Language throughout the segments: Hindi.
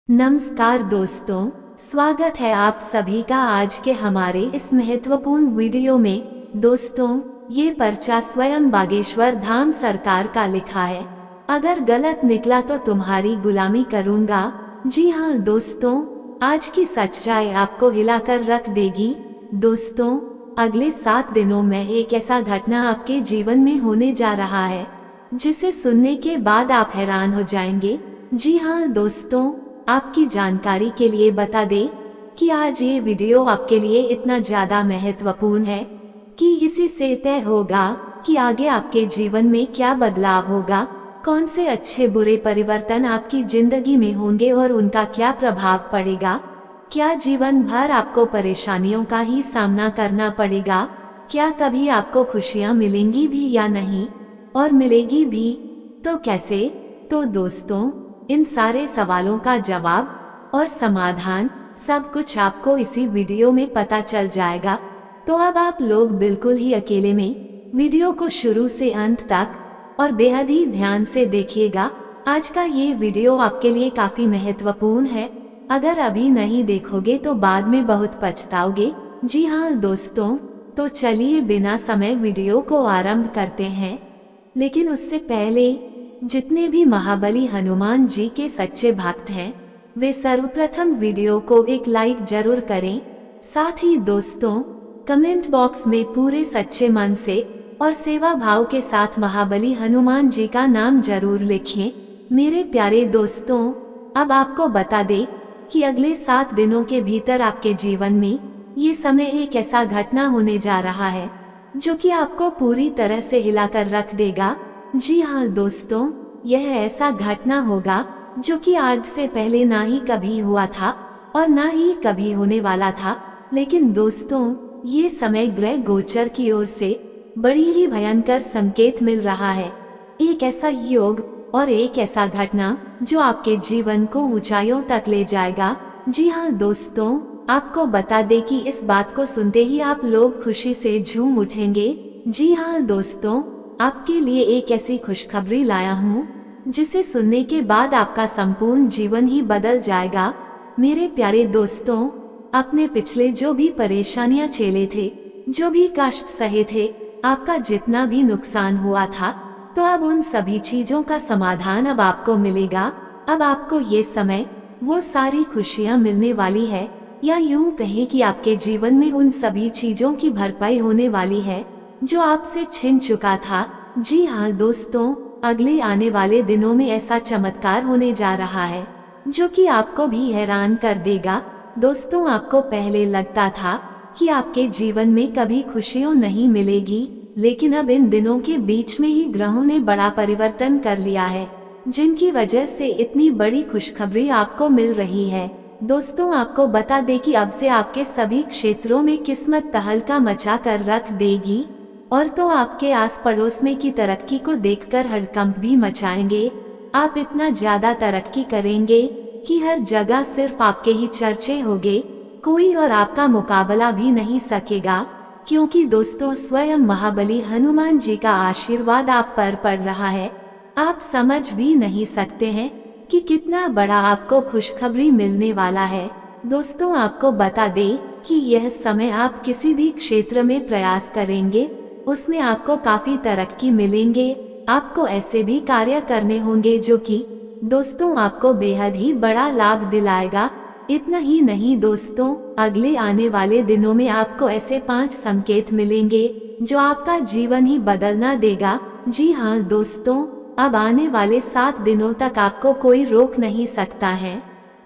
नमस्कार दोस्तों, स्वागत है आप सभी का आज के हमारे इस महत्वपूर्ण वीडियो में। दोस्तों, ये पर्चा स्वयं बागेश्वर धाम सरकार का लिखा है। अगर गलत निकला तो तुम्हारी गुलामी करूंगा। जी हाँ दोस्तों, आज की सच्चाई आपको हिलाकर रख देगी। दोस्तों, अगले 7 दिनों में एक ऐसा घटना आपके जीवन में होने जा रहा है जिसे सुनने के बाद आप हैरान हो जाएंगे। जी हाँ दोस्तों, आपकी जानकारी के लिए बता दें कि आज ये वीडियो आपके लिए इतना ज्यादा महत्वपूर्ण है कि इसी से तय होगा कि आगे आपके जीवन में क्या बदलाव होगा, कौन से अच्छे बुरे परिवर्तन आपकी जिंदगी में होंगे और उनका क्या प्रभाव पड़ेगा। क्या जीवन भर आपको परेशानियों का ही सामना करना पड़ेगा? क्या कभी आपको खुशियां मिलेंगी भी या नहीं, और मिलेगी भी तो कैसे? तो दोस्तों, इन सारे सवालों का जवाब और समाधान सब कुछ आपको इसी वीडियो में पता चल जाएगा। तो अब आप लोग बिल्कुल ही अकेले में वीडियो को शुरू से अंत तक और बेहद ही ध्यान से देखिएगा। आज का ये वीडियो आपके लिए काफी महत्वपूर्ण है। अगर अभी नहीं देखोगे तो बाद में बहुत पछताओगे। जी हाँ दोस्तों, तो चलिए बिना समय वीडियो को आरंभ करते हैं। लेकिन उससे पहले जितने भी महाबली हनुमान जी के सच्चे भक्त हैं, वे सर्वप्रथम वीडियो को एक लाइक जरूर करें। साथ ही दोस्तों, कमेंट बॉक्स में पूरे सच्चे मन से और सेवा भाव के साथ महाबली हनुमान जी का नाम जरूर लिखें। मेरे प्यारे दोस्तों, अब आपको बता दें कि अगले 7 दिनों के भीतर आपके जीवन में ये समय एक ऐसा घटना होने जा रहा है जो कि आपको पूरी तरह से हिलाकर रख देगा। जी हाँ दोस्तों, यह ऐसा घटना होगा जो कि आज से पहले ना ही कभी हुआ था और ना ही कभी होने वाला था। लेकिन दोस्तों, ये समय ग्रह गोचर की ओर से बड़ी ही भयंकर संकेत मिल रहा है। एक ऐसा योग और एक ऐसा घटना जो आपके जीवन को ऊंचाइयों तक ले जाएगा। जी हाँ दोस्तों, आपको बता दें कि इस बात को सुनते ही आप लोग खुशी से झूम उठेंगे। जी हाँ दोस्तों, आपके लिए एक ऐसी खुशखबरी लाया हूँ जिसे सुनने के बाद आपका संपूर्ण जीवन ही बदल जाएगा। मेरे प्यारे दोस्तों, अपने पिछले जो भी परेशानियां झेले थे, जो भी कष्ट सहे थे, आपका जितना भी नुकसान हुआ था, तो अब उन सभी चीजों का समाधान अब आपको मिलेगा। अब आपको ये समय वो सारी खुशियां मिलने वाली है, या यूं कहें कि आपके जीवन में उन सभी चीजों की भरपाई होने वाली है जो आपसे छिन चुका था। जी हाँ दोस्तों, अगले आने वाले दिनों में ऐसा चमत्कार होने जा रहा है जो कि आपको भी हैरान कर देगा। दोस्तों, आपको पहले लगता था कि आपके जीवन में कभी खुशियां नहीं मिलेगी, लेकिन अब इन दिनों के बीच में ही ग्रहों ने बड़ा परिवर्तन कर लिया है, जिनकी वजह से इतनी बड़ी खुशखबरी आपको मिल रही है। दोस्तों, आपको बता दें कि अब से आपके सभी क्षेत्रों में किस्मत तहलका मचा कर रख देगी, और तो आपके आस पड़ोस में की तरक्की को देखकर हड़कंप भी मचाएंगे। आप इतना ज्यादा तरक्की करेंगे कि हर जगह सिर्फ आपके ही चर्चे होंगे, कोई और आपका मुकाबला भी नहीं सकेगा, क्योंकि दोस्तों, स्वयं महाबली हनुमान जी का आशीर्वाद आप पर पड़ रहा है। आप समझ भी नहीं सकते हैं कि कितना बड़ा आपको खुशखबरी मिलने वाला है। दोस्तों, आपको बता दें कि यह समय आप किसी भी क्षेत्र में प्रयास करेंगे, उसमें आपको काफी तरक्की मिलेंगे। आपको ऐसे भी कार्य करने होंगे जो कि दोस्तों आपको बेहद ही बड़ा लाभ दिलाएगा। इतना ही नहीं दोस्तों, अगले आने वाले दिनों में आपको ऐसे 5 संकेत मिलेंगे जो आपका जीवन ही बदलना देगा। जी हाँ दोस्तों, अब आने वाले 7 दिनों तक आपको कोई रोक नहीं सकता है।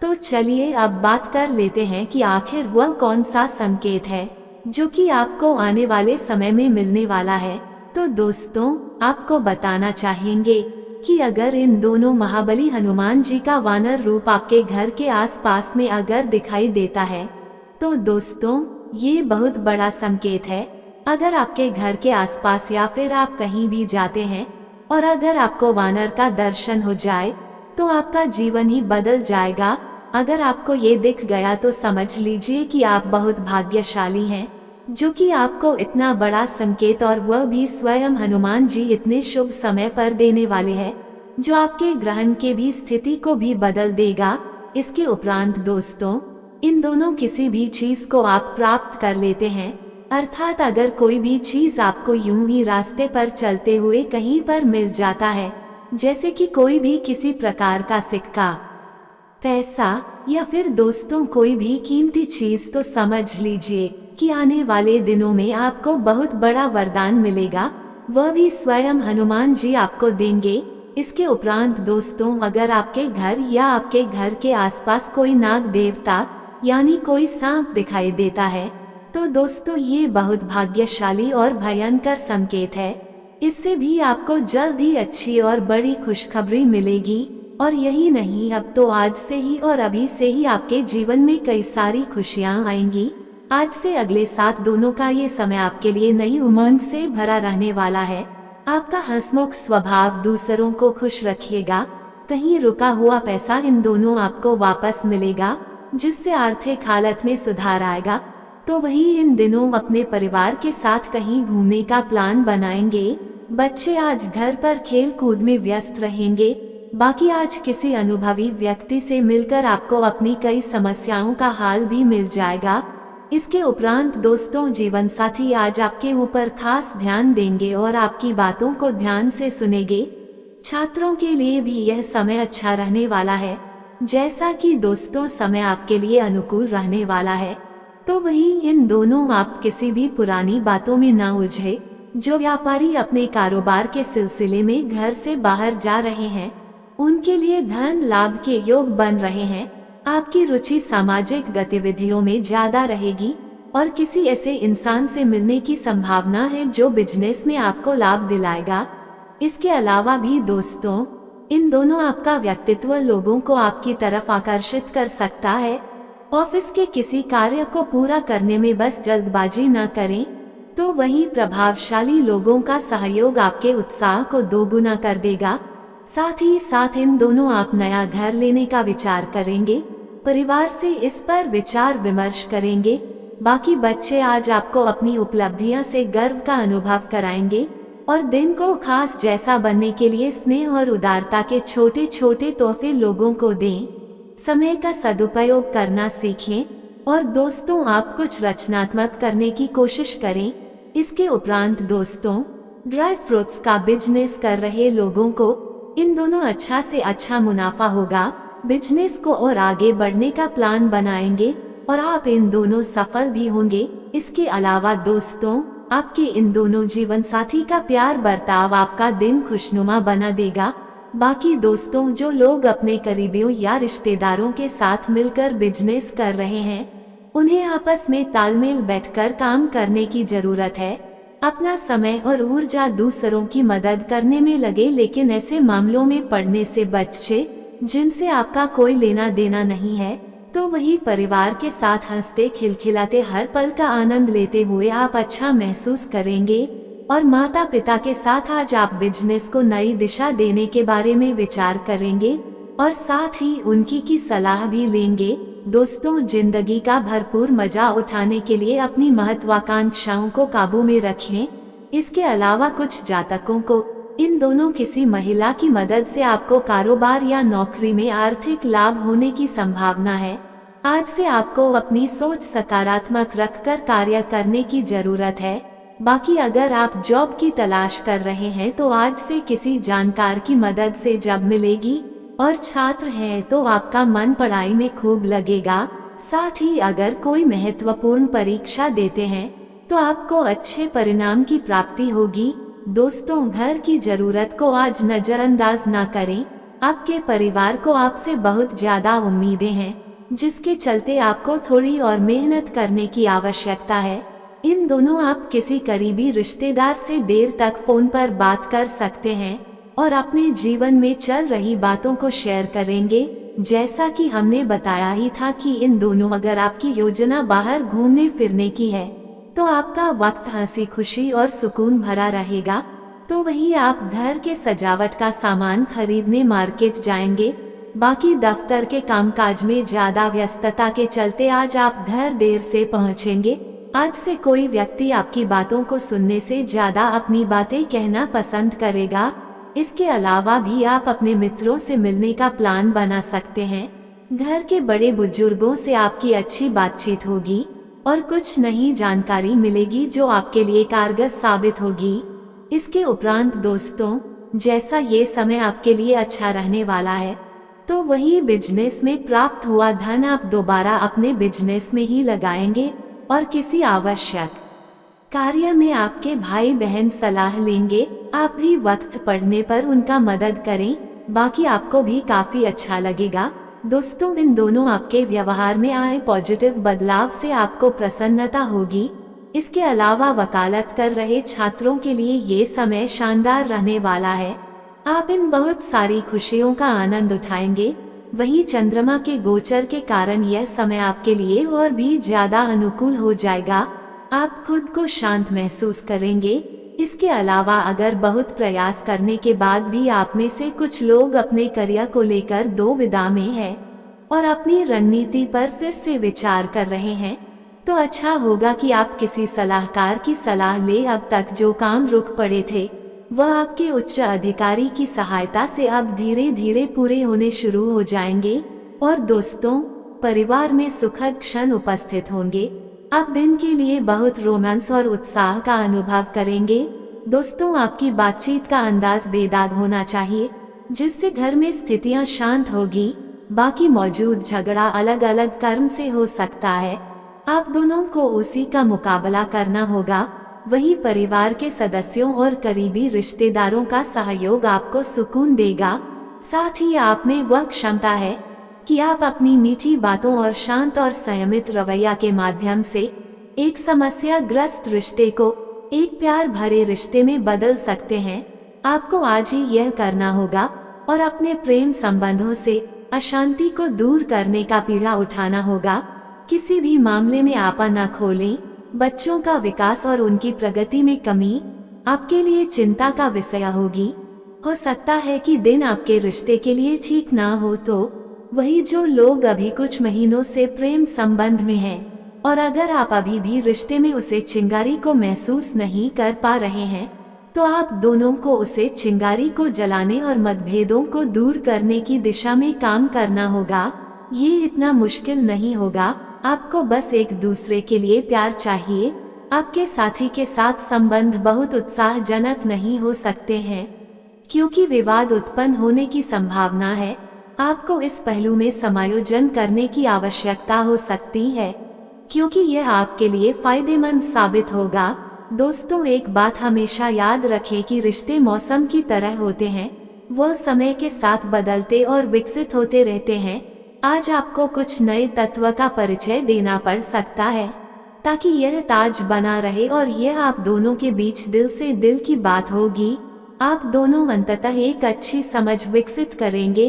तो चलिए अब बात कर लेते हैं कि आखिर वह कौन सा संकेत है जो कि आपको आने वाले समय में मिलने वाला है। तो दोस्तों, आपको बताना चाहेंगे कि अगर इन दोनों महाबली हनुमान जी का वानर रूप आपके घर के आसपास में अगर दिखाई देता है, तो दोस्तों ये बहुत बड़ा संकेत है। अगर आपके घर के आसपास या फिर आप कहीं भी जाते हैं और अगर आपको वानर का दर्शन हो जाए तो आपका जीवन ही बदल जाएगा। अगर आपको ये दिख गया तो समझ लीजिए कि आप बहुत भाग्यशाली हैं, जो कि आपको इतना बड़ा संकेत, और वह भी स्वयं हनुमान जी इतने शुभ समय पर देने वाले हैं, जो आपके ग्रहण के भी स्थिति को भी बदल देगा। इसके उपरांत दोस्तों, इन दोनों किसी भी चीज को आप प्राप्त कर लेते हैं, अर्थात अगर कोई भी चीज आपको यूं ही रास्ते पर चलते हुए कहीं पर मिल जाता है, जैसे कि कोई भी किसी प्रकार का सिक्का, पैसा या फिर दोस्तों कोई भी कीमती चीज, तो समझ लीजिए कि आने वाले दिनों में आपको बहुत बड़ा वरदान मिलेगा, वह भी स्वयं हनुमान जी आपको देंगे। इसके उपरांत दोस्तों, अगर आपके घर या आपके घर के आसपास कोई नाग देवता यानी कोई सांप दिखाई देता है, तो दोस्तों ये बहुत भाग्यशाली और भयंकर संकेत है। इससे भी आपको जल्द ही अच्छी और बड़ी खुशखबरी मिलेगी। और यही नहीं, अब तो आज से ही और अभी से ही आपके जीवन में कई सारी खुशियां आएंगी। आज से अगले 7 दिनों का ये समय आपके लिए नई उमंग से भरा रहने वाला है। आपका हंसमुख स्वभाव दूसरों को खुश रखिएगा। कहीं रुका हुआ पैसा इन दोनों आपको वापस मिलेगा, जिससे आर्थिक हालत में सुधार आएगा। तो वही इन दिनों अपने परिवार के साथ कहीं घूमने का प्लान बनाएंगे। बच्चे आज घर पर खेल कूद में व्यस्त रहेंगे। बाकी आज किसी अनुभवी व्यक्ति से मिलकर आपको अपनी कई समस्याओं का हाल भी मिल जाएगा। इसके उपरांत दोस्तों, जीवन साथी आज आपके ऊपर खास ध्यान देंगे और आपकी बातों को ध्यान से सुनेंगे। छात्रों के लिए भी यह समय अच्छा रहने वाला है, जैसा कि दोस्तों समय आपके लिए अनुकूल रहने वाला है। तो वही इन दोनों, आप किसी भी पुरानी बातों में ना उलझे। जो व्यापारी अपने कारोबार के सिलसिले में घर से बाहर जा रहे हैं, उनके लिए धन लाभ के योग बन रहे हैं। आपकी रुचि सामाजिक गतिविधियों में ज्यादा रहेगी और किसी ऐसे इंसान से मिलने की संभावना है जो बिजनेस में आपको लाभ दिलाएगा। इसके अलावा भी दोस्तों, इन दोनों आपका व्यक्तित्व लोगों को आपकी तरफ आकर्षित कर सकता है। ऑफिस के किसी कार्य को पूरा करने में बस जल्दबाजी न करें, तो वही प्रभावशाली लोगों का सहयोग आपके उत्साह को दोगुना कर देगा। साथ ही साथ इन दोनों आप नया घर लेने का विचार करेंगे, परिवार से इस पर विचार विमर्श करेंगे। बाकी बच्चे आज आपको अपनी उपलब्धियां से गर्व का अनुभव कराएंगे और दिन को खास जैसा बनने के लिए स्नेह और उदारता के छोटे छोटे तोहफे लोगों को दें। समय का सदुपयोग करना सीखें और दोस्तों, आप कुछ रचनात्मक करने की कोशिश करें। इसके उपरांत दोस्तों, ड्राई फ्रूट्स का बिजनेस कर रहे लोगों को इन दोनों अच्छा से अच्छा मुनाफा होगा। बिजनेस को और आगे बढ़ने का प्लान बनाएंगे और आप इन दोनों सफल भी होंगे। इसके अलावा दोस्तों, आपके इन दोनों जीवन साथी का प्यार बर्ताव आपका दिन खुशनुमा बना देगा। बाकी दोस्तों, जो लोग अपने करीबियों या रिश्तेदारों के साथ मिलकर बिजनेस कर रहे हैं, उन्हें आपस में तालमेल बैठकर काम करने की जरूरत है। अपना समय और ऊर्जा दूसरों की मदद करने में लगे, लेकिन ऐसे मामलों में पड़ने से बचे जिनसे आपका कोई लेना देना नहीं है। तो वही परिवार के साथ हंसते खिलखिलाते हर पल का आनंद लेते हुए आप अच्छा महसूस करेंगे। और माता पिता के साथ आज आप बिजनेस को नई दिशा देने के बारे में विचार करेंगे और साथ ही उनकी की सलाह भी लेंगे। दोस्तों, जिंदगी का भरपूर मजा उठाने के लिए अपनी महत्वाकांक्षाओं को काबू में रखें। इसके अलावा कुछ जातकों को इन दोनों किसी महिला की मदद से आपको कारोबार या नौकरी में आर्थिक लाभ होने की संभावना है। आज से आपको अपनी सोच सकारात्मक रखकर कार्य करने की जरूरत है। बाकी अगर आप जॉब की तलाश कर रहे हैं तो आज से किसी जानकार की मदद से जॉब मिलेगी। और छात्र हैं तो आपका मन पढ़ाई में खूब लगेगा। साथ ही अगर कोई महत्वपूर्ण परीक्षा देते हैं तो आपको अच्छे परिणाम की प्राप्ति होगी। दोस्तों, घर की जरूरत को आज नजरअंदाज न करें। आपके परिवार को आपसे बहुत ज्यादा उम्मीदें हैं, जिसके चलते आपको थोड़ी और मेहनत करने की आवश्यकता है। इन दोनों आप किसी करीबी रिश्तेदार से देर तक फोन पर बात कर सकते हैं और अपने जीवन में चल रही बातों को शेयर करेंगे। जैसा कि हमने बताया ही था कि इन दोनों, अगर आपकी योजना बाहर घूमने फिरने की है तो आपका वक्त हंसी खुशी और सुकून भरा रहेगा। तो वही आप घर के सजावट का सामान खरीदने मार्केट जाएंगे। बाकी दफ्तर के कामकाज में ज्यादा व्यस्तता के चलते आज आप घर देर से पहुंचेंगे। आज से कोई व्यक्ति आपकी बातों को सुनने से ज्यादा अपनी बातें कहना पसंद करेगा। इसके अलावा भी आप अपने मित्रों से मिलने का प्लान बना सकते हैं। घर के बड़े बुजुर्गों से आपकी अच्छी बातचीत होगी और कुछ नई जानकारी मिलेगी जो आपके लिए कारगर साबित होगी। इसके उपरांत दोस्तों, जैसा ये समय आपके लिए अच्छा रहने वाला है, तो वही बिजनेस में प्राप्त हुआ धन आप दोबारा अपने बिजनेस में ही लगाएंगे और किसी आवश्यक कार्य में आपके भाई बहन सलाह लेंगे। आप भी वक्त पड़ने पर उनका मदद करें, बाकी आपको भी काफी अच्छा लगेगा। दोस्तों, इन दोनों आपके व्यवहार में आए पॉजिटिव बदलाव से आपको प्रसन्नता होगी। इसके अलावा वकालत कर रहे छात्रों के लिए ये समय शानदार रहने वाला है। आप इन बहुत सारी खुशियों का आनंद उठाएंगे। वहीं चंद्रमा के गोचर के कारण यह समय आपके लिए और भी ज्यादा अनुकूल हो जाएगा। आप खुद को शांत महसूस करेंगे। इसके अलावा अगर बहुत प्रयास करने के बाद भी आप में से कुछ लोग अपने करियर को लेकर दुविधा में हैं और अपनी रणनीति पर फिर से विचार कर रहे हैं, तो अच्छा होगा कि आप किसी सलाहकार की सलाह ले। अब तक जो काम रुक पड़े थे वह आपके उच्च अधिकारी की सहायता से अब धीरे धीरे पूरे होने शुरू हो जाएंगे। और दोस्तों, परिवार में सुखद क्षण उपस्थित होंगे। आप दिन के लिए बहुत रोमांस और उत्साह का अनुभव करेंगे। दोस्तों, आपकी बातचीत का अंदाज बेदाग होना चाहिए, जिससे घर में स्थितियां शांत होगी। बाकी मौजूद झगड़ा अलग अलग कर्म से हो सकता है, आप दोनों को उसी का मुकाबला करना होगा। वही परिवार के सदस्यों और करीबी रिश्तेदारों का सहयोग आपको सुकून देगा। साथ ही आप में वह क्षमता है कि आप अपनी मीठी बातों और शांत और संयमित रवैया के माध्यम से एक समस्याग्रस्त रिश्ते को एक प्यार भरे रिश्ते में बदल सकते हैं। आपको आज ही यह करना होगा और अपने प्रेम संबंधों से अशांति को दूर करने का पीड़ा उठाना होगा। किसी भी मामले में आपा न खोलें। बच्चों का विकास और उनकी प्रगति में कमी आपके लिए चिंता का विषय होगी। हो सकता है कि दिन आपके रिश्ते के लिए ठीक ना हो, तो वही जो लोग अभी कुछ महीनों से प्रेम संबंध में हैं और अगर आप अभी भी रिश्ते में उसे चिंगारी को महसूस नहीं कर पा रहे हैं, तो आप दोनों को उसे चिंगारी को जलाने और मतभेदों को दूर करने की दिशा में काम करना होगा। ये इतना मुश्किल नहीं होगा। आपको बस एक दूसरे के लिए प्यार चाहिए। आपके साथी के साथ संबंध बहुत उत्साहजनक नहीं हो सकते हैं, क्योंकि विवाद उत्पन्न होने की संभावना है। आपको इस पहलू में समायोजन करने की आवश्यकता हो सकती है, क्योंकि यह आपके लिए फायदेमंद साबित होगा। दोस्तों, एक बात हमेशा याद रखें कि रिश्ते मौसम की तरह होते हैं, वह समय के साथ बदलते और विकसित होते रहते हैं। आज आपको कुछ नए तत्व का परिचय देना पड़ सकता है ताकि यह ताज बना रहे और यह आप दोनों के बीच दिल से दिल की बात होगी। आप दोनों अंततः एक अच्छी समझ विकसित करेंगे।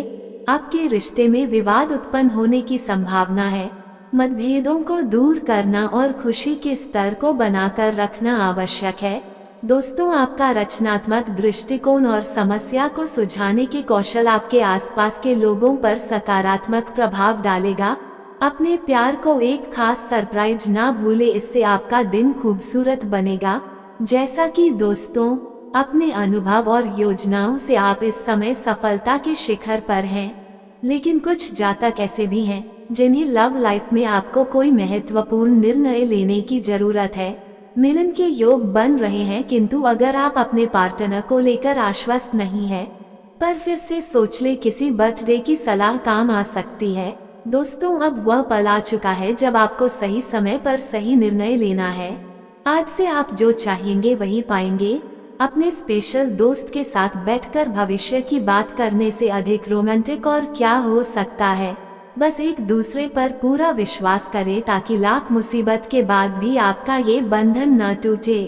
आपके रिश्ते में विवाद उत्पन्न होने की संभावना है। मतभेदों को दूर करना और खुशी के स्तर को बनाकर रखना आवश्यक है। दोस्तों, आपका रचनात्मक दृष्टिकोण और समस्या को सुलझाने के कौशल आपके आसपास के लोगों पर सकारात्मक प्रभाव डालेगा। अपने प्यार को एक खास सरप्राइज ना भूले, इससे आपका दिन खूबसूरत बनेगा। जैसा कि दोस्तों, अपने अनुभव और योजनाओं से आप इस समय सफलता के शिखर पर हैं, लेकिन कुछ जातक ऐसे भी हैं जिन्हें लव लाइफ में आपको कोई महत्वपूर्ण निर्णय लेने की जरूरत है। मिलन के योग बन रहे हैं, किंतु अगर आप अपने पार्टनर को लेकर आश्वस्त नहीं है, पर फिर से सोच ले, किसी बर्थडे की सलाह काम आ सकती है। दोस्तों, अब वह पल आ चुका है जब आपको सही समय पर सही निर्णय लेना है। आज से आप जो चाहेंगे वही पाएंगे। अपने स्पेशल दोस्त के साथ बैठकर भविष्य की बात करने से अधिक रोमांटिक और क्या हो सकता है। बस एक दूसरे पर पूरा विश्वास करें ताकि लाख मुसीबत के बाद भी आपका ये बंधन न टूटे।